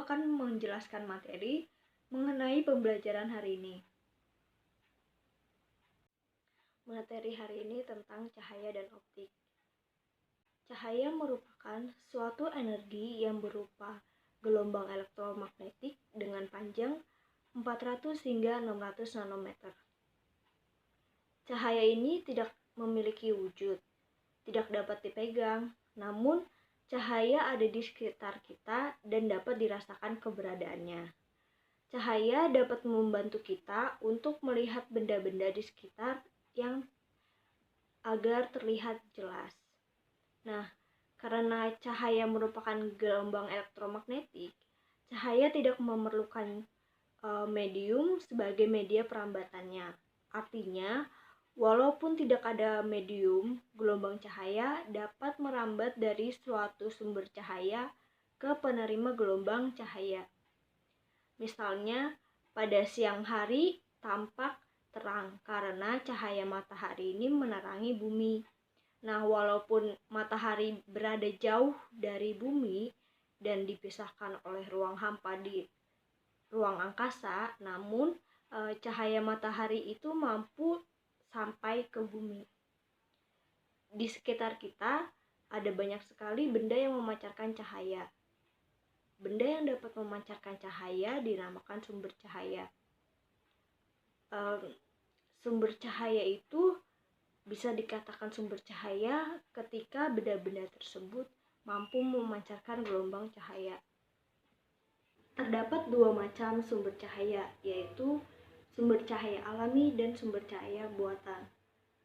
akan menjelaskan materi mengenai pembelajaran hari ini. Materi hari ini tentang cahaya dan optik. Cahaya merupakan suatu energi yang berupa gelombang elektromagnetik dengan panjang 400 hingga 600 nanometer. Cahaya ini tidak memiliki wujud, tidak dapat dipegang, namun cahaya ada di sekitar kita dan dapat dirasakan keberadaannya. Cahaya dapat membantu kita untuk melihat benda-benda di sekitar yang agar terlihat jelas. Nah, karena cahaya merupakan gelombang elektromagnetik, cahaya tidak memerlukan medium sebagai media perambatannya. Artinya, walaupun tidak ada medium, gelombang cahaya dapat merambat dari suatu sumber cahaya ke penerima gelombang cahaya. Misalnya, pada siang hari tampak terang karena cahaya matahari ini menerangi bumi. Nah, walaupun matahari berada jauh dari bumi dan dipisahkan oleh ruang hampa di ruang angkasa, namun cahaya matahari itu mampu sampai ke bumi. Di sekitar kita ada banyak sekali benda yang memancarkan cahaya. Benda yang dapat memancarkan cahaya dinamakan sumber cahaya. Sumber cahaya itu bisa dikatakan sumber cahaya ketika benda-benda tersebut mampu memancarkan gelombang cahaya. Terdapat dua macam sumber cahaya, yaitu sumber cahaya alami dan sumber cahaya buatan.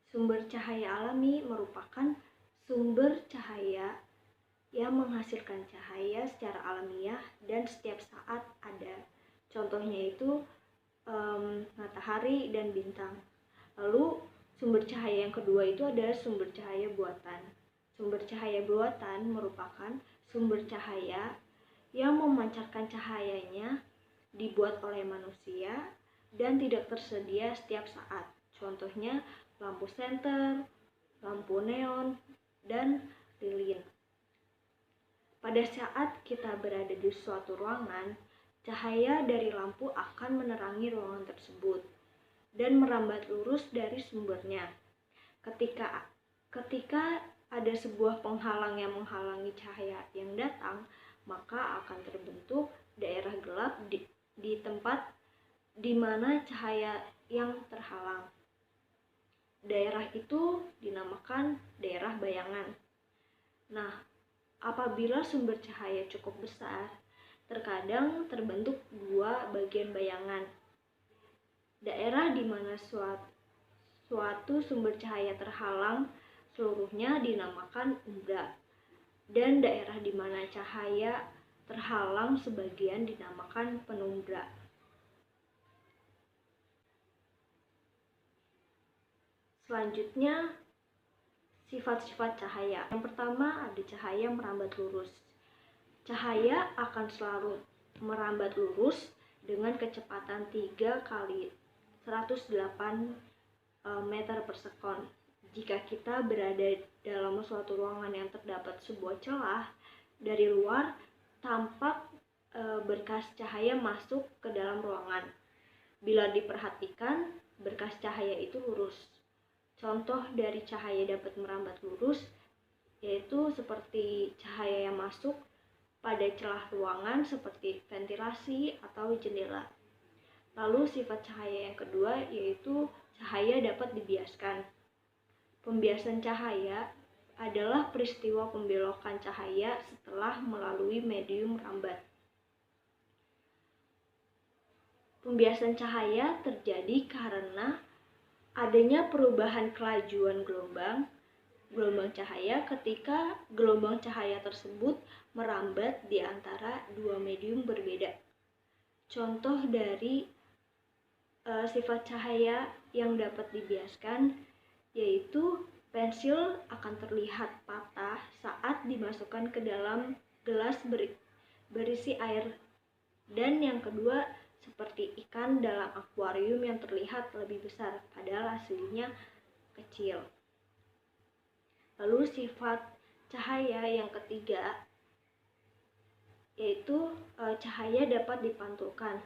Sumber cahaya alami merupakan sumber cahaya yang menghasilkan cahaya secara alamiah dan setiap saat ada. Contohnya itu matahari dan bintang. Lalu sumber cahaya yang kedua itu adalah sumber cahaya buatan. Sumber cahaya buatan merupakan sumber cahaya yang memancarkan cahayanya dibuat oleh manusia dan tidak tersedia setiap saat. Contohnya lampu senter, lampu neon, dan lilin. Pada saat kita berada di suatu ruangan, cahaya dari lampu akan menerangi ruangan tersebut dan merambat lurus dari sumbernya. Ketika ada sebuah penghalang yang menghalangi cahaya yang datang, maka akan terbentuk daerah gelap di tempat di mana cahaya yang terhalang. Daerah itu dinamakan daerah bayangan. Nah, apabila sumber cahaya cukup besar, terkadang terbentuk dua bagian bayangan. Daerah di mana suatu sumber cahaya terhalang seluruhnya dinamakan umbra, dan daerah di mana cahaya terhalang sebagian dinamakan penumbra. Selanjutnya, sifat-sifat cahaya. Yang pertama ada cahaya merambat lurus. Cahaya akan selalu merambat lurus dengan kecepatan 3 kali 108 meter per sekon. Jika kita berada dalam suatu ruangan yang terdapat sebuah celah, dari luar tampak berkas cahaya masuk ke dalam ruangan. Bila diperhatikan, berkas cahaya itu lurus. Contoh dari cahaya dapat merambat lurus yaitu seperti cahaya yang masuk pada celah ruangan seperti ventilasi atau jendela. Lalu sifat cahaya yang kedua yaitu cahaya dapat dibiaskan. Pembiasan cahaya adalah peristiwa pembelokan cahaya setelah melalui medium rambat. Pembiasan cahaya terjadi karena adanya perubahan kelajuan gelombang cahaya ketika gelombang cahaya tersebut merambat di antara dua medium berbeda. Contoh dari sifat cahaya yang dapat dibiaskan yaitu pensil akan terlihat patah saat dimasukkan ke dalam gelas berisi air. Dan yang kedua, seperti ikan dalam akuarium yang terlihat lebih besar padahal aslinya kecil. Lalu sifat cahaya yang ketiga yaitu cahaya dapat dipantulkan.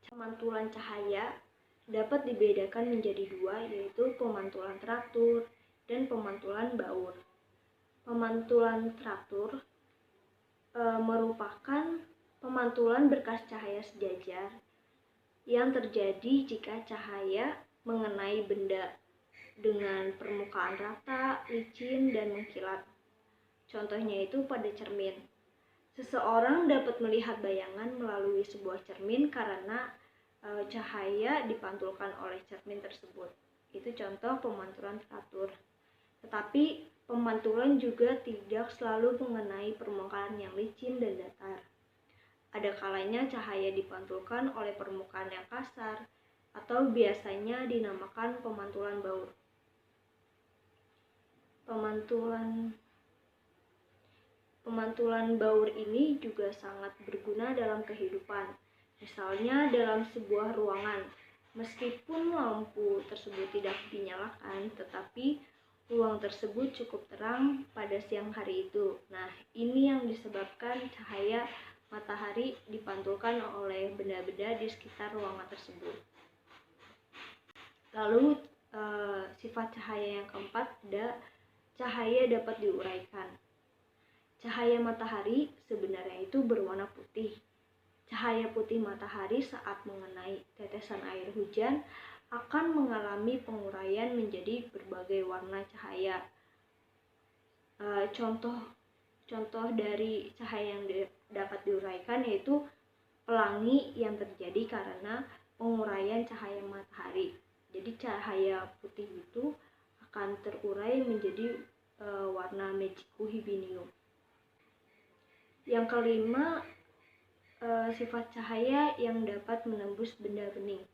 Pemantulan cahaya dapat dibedakan menjadi dua, yaitu pemantulan teratur dan pemantulan baur. Pemantulan teratur merupakan pemantulan berkas cahaya sejajar yang terjadi jika cahaya mengenai benda dengan permukaan rata, licin, dan mengkilat. Contohnya itu pada cermin. Seseorang dapat melihat bayangan melalui sebuah cermin karena cahaya dipantulkan oleh cermin tersebut. Itu contoh pemantulan teratur. Tetapi pemantulan juga tidak selalu mengenai permukaan yang licin dan datar. Ada kalanya cahaya dipantulkan oleh permukaan yang kasar atau biasanya dinamakan pemantulan baur. Pemantulan baur ini juga sangat berguna dalam kehidupan. Misalnya dalam sebuah ruangan, meskipun lampu tersebut tidak dinyalakan, tetapi ruang tersebut cukup terang pada siang hari itu. Nah, ini yang disebabkan cahaya matahari dipantulkan oleh benda-benda di sekitar ruangan tersebut. Lalu sifat cahaya yang keempat ada cahaya dapat diuraikan. Cahaya matahari sebenarnya itu berwarna putih. Cahaya putih matahari saat mengenai tetesan air hujan akan mengalami penguraian menjadi berbagai warna cahaya. Contoh dari cahaya yang dapat diuraikan yaitu pelangi yang terjadi karena penguraian cahaya matahari. Jadi cahaya putih itu akan terurai menjadi warna magico hibinium. Yang kelima, sifat cahaya yang dapat menembus benda bening.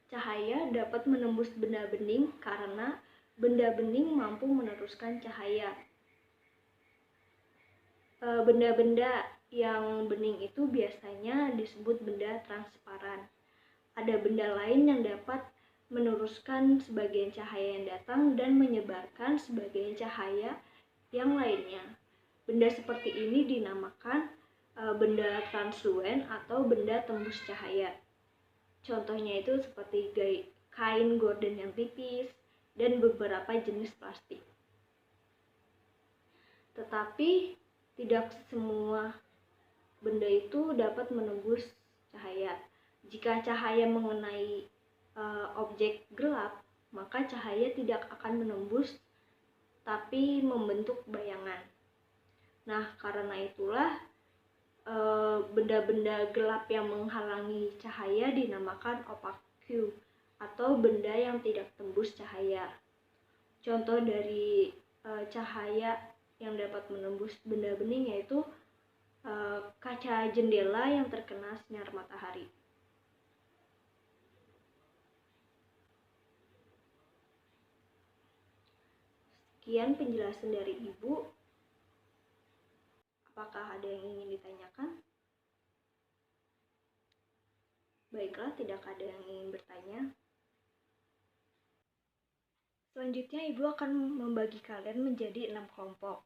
Cahaya dapat menembus benda bening karena benda bening mampu meneruskan cahaya. Benda-benda yang bening itu biasanya disebut benda transparan. Ada benda lain yang dapat meneruskan sebagian cahaya yang datang dan menyebarkan sebagian cahaya yang lainnya. Benda seperti ini dinamakan benda transluen atau benda tembus cahaya. Contohnya itu seperti kain gorden yang tipis dan beberapa jenis plastik. Tetapi tidak semua benda itu dapat menembus cahaya. Jika cahaya mengenai objek gelap, maka cahaya tidak akan menembus tapi membentuk bayangan. Nah, karena itulah benda-benda gelap yang menghalangi cahaya dinamakan opaque atau benda yang tidak tembus cahaya. Contoh dari cahaya yang dapat menembus benda bening yaitu kaca jendela yang terkena sinar matahari. Sekian penjelasan dari Ibu. Apakah ada yang ingin ditanyakan? Baiklah, tidak ada yang ingin bertanya. Selanjutnya Ibu akan membagi kalian menjadi 6 kelompok.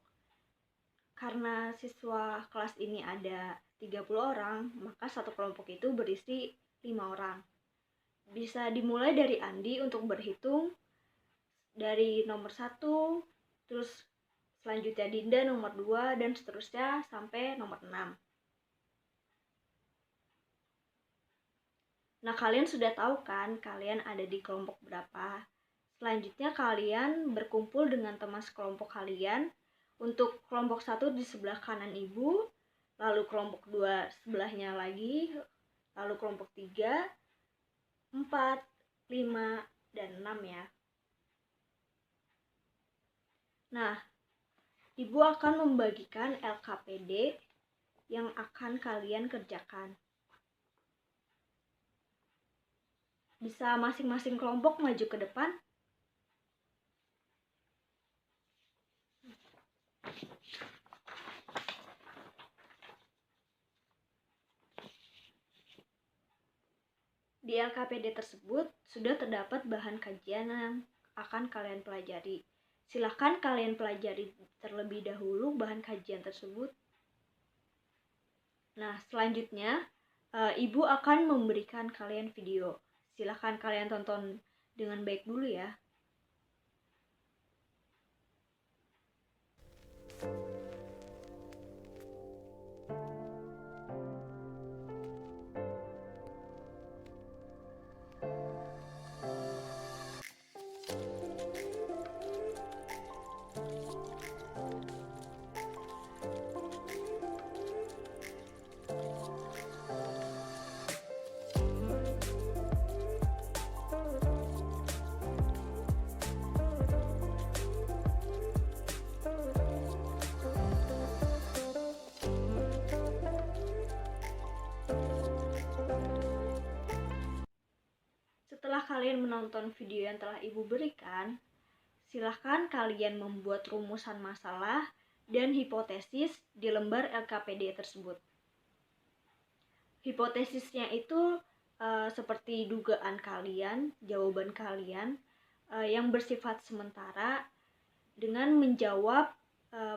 Karena siswa kelas ini ada 30 orang, maka satu kelompok itu berisi 5 orang. Bisa dimulai dari Andi untuk berhitung dari nomor 1, terus selanjutnya Dinda nomor 2, dan seterusnya sampai nomor 6. Nah, kalian sudah tahu kan kalian ada di kelompok berapa? Selanjutnya kalian berkumpul dengan teman sekelompok kalian. Untuk kelompok 1 di sebelah kanan Ibu, lalu kelompok 2 sebelahnya lagi, lalu kelompok 3, 4, 5, dan 6 ya. Nah, Ibu akan membagikan LKPD yang akan kalian kerjakan. Bisa masing-masing kelompok maju ke depan. Di LKPD tersebut sudah terdapat bahan kajian yang akan kalian pelajari. Silakan kalian pelajari terlebih dahulu bahan kajian tersebut. Nah, selanjutnya ibu akan memberikan kalian video. Silahkan kalian tonton dengan baik dulu ya. Setelah kalian menonton video yang telah ibu berikan, silahkan kalian membuat rumusan masalah dan hipotesis di lembar LKPD tersebut. Hipotesisnya itu seperti dugaan kalian, jawaban kalian yang bersifat sementara dengan menjawab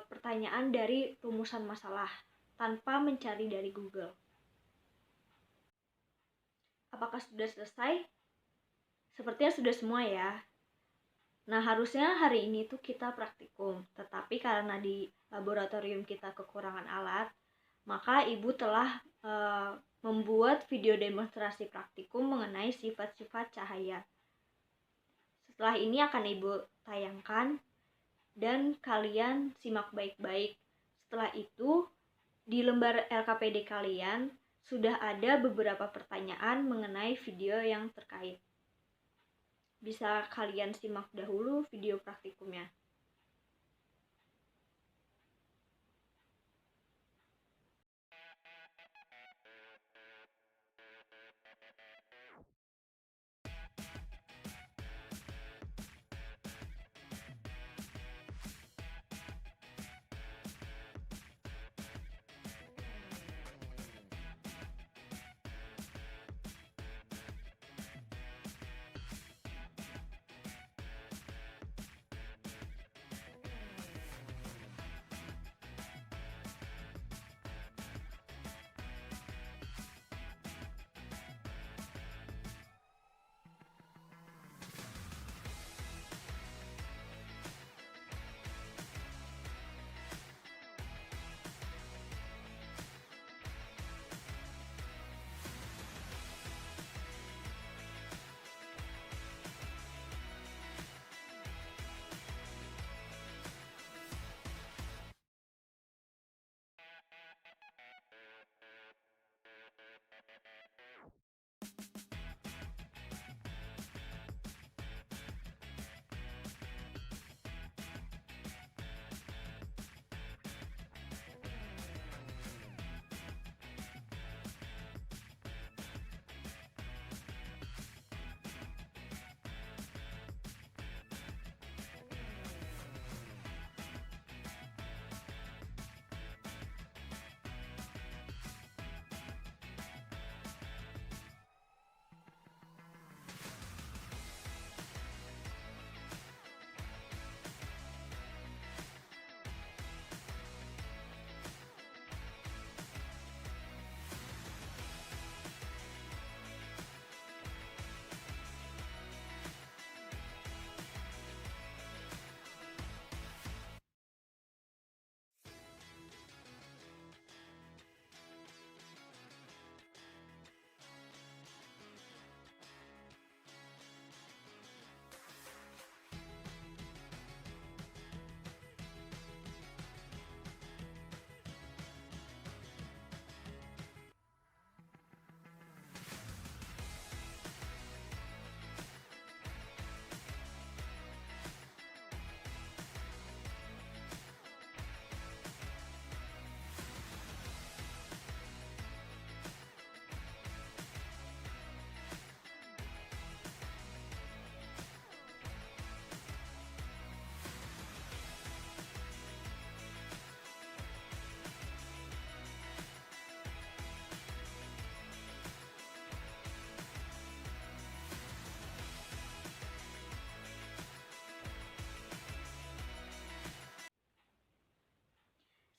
pertanyaan dari rumusan masalah tanpa mencari dari Google. Apakah sudah selesai? Sepertinya sudah semua ya. Nah, harusnya hari ini tuh kita praktikum, tetapi karena di laboratorium kita kekurangan alat, maka ibu telah membuat video demonstrasi praktikum mengenai sifat-sifat cahaya. Setelah ini akan ibu tayangkan dan kalian simak baik-baik. Setelah itu, di lembar LKPD kalian sudah ada beberapa pertanyaan mengenai video yang terkait. Bisa kalian simak dahulu video praktikumnya.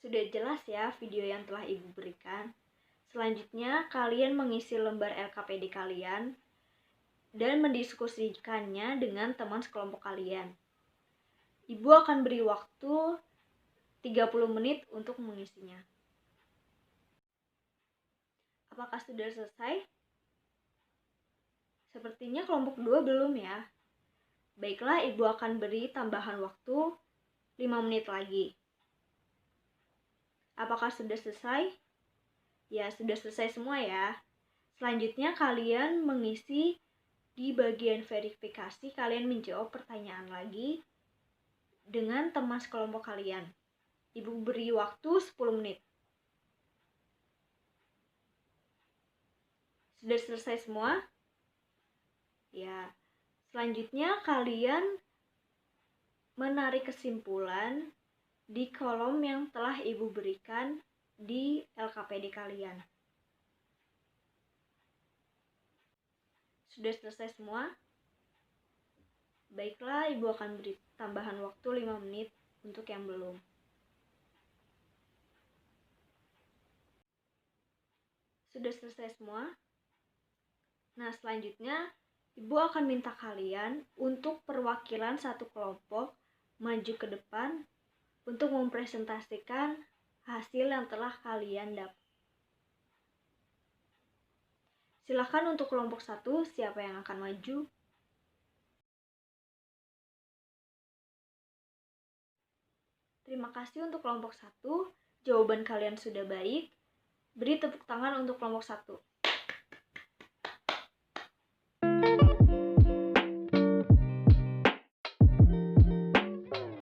Sudah jelas ya video yang telah ibu berikan. Selanjutnya, kalian mengisi lembar LKPD kalian dan mendiskusikannya dengan teman sekelompok kalian. Ibu akan beri waktu 30 menit untuk mengisinya. Apakah sudah selesai? Sepertinya kelompok 2 belum ya. Baiklah, Ibu akan beri tambahan waktu 5 menit lagi. Apakah sudah selesai? Ya, sudah selesai semua ya. Selanjutnya kalian mengisi di bagian verifikasi, kalian menjawab pertanyaan lagi dengan teman sekelompok kalian. Ibu beri waktu 10 menit. Sudah selesai semua? Ya. Selanjutnya kalian menarik kesimpulan di kolom yang telah Ibu berikan di LKPD kalian. Sudah selesai semua? Baiklah, Ibu akan beri tambahan waktu 5 menit untuk yang belum. Sudah selesai semua? Nah, selanjutnya Ibu akan minta kalian untuk perwakilan satu kelompok maju ke depan untuk mempresentasikan hasil yang telah kalian dapat. Silakan untuk kelompok 1, siapa yang akan maju? Terima kasih untuk kelompok 1, jawaban kalian sudah baik. Beri tepuk tangan untuk kelompok 1.